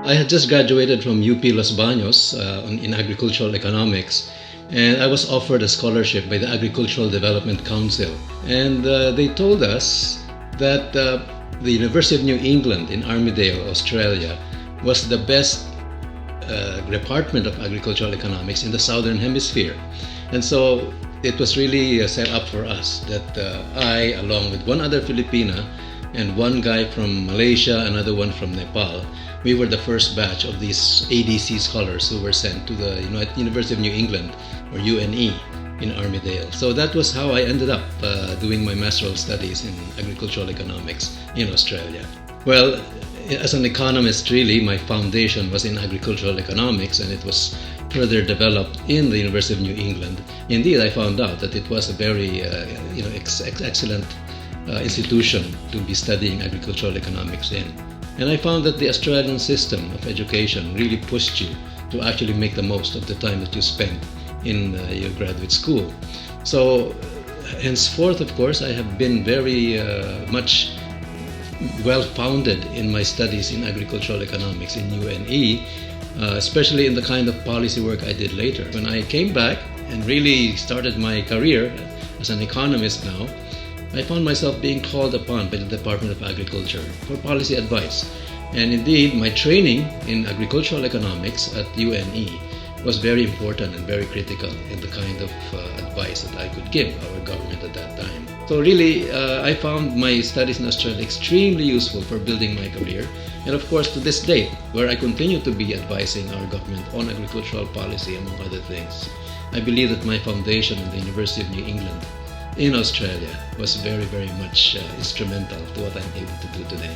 I had just graduated from UP Los Baños in agricultural economics, and I was offered a scholarship by the Agricultural Development Council. And they told us that the University of New England in Armidale, Australia, was the best department of agricultural economics in the Southern Hemisphere. And so it was really set up for us that I, along with one other Filipina and one guy from Malaysia, another one from Nepal, we were the first batch of these ADC scholars who were sent to the University of New England, or UNE, in Armidale. So that was how I ended up doing my master's studies in agricultural economics in Australia. Well, as an economist, really, my foundation was in agricultural economics, and it was further developed in the University of New England. Indeed, I found out that it was a very excellent institution to be studying agricultural economics in. And I found that the Australian system of education really pushed you to actually make the most of the time that you spent in your graduate school. So henceforth, of course, I have been very much well-founded in my studies in agricultural economics in UNE, especially in the kind of policy work I did later. When I came back and really started my career as an economist now, I found myself being called upon by the Department of Agriculture for policy advice. And indeed, my training in agricultural economics at UNE was very important and very critical in the kind of advice that I could give our government at that time. So really, I found my studies in Australia extremely useful for building my career. And of course, to this date, where I continue to be advising our government on agricultural policy, among other things, I believe that my foundation in the University of New England in Australia was very, very much instrumental to what I'm able to do today.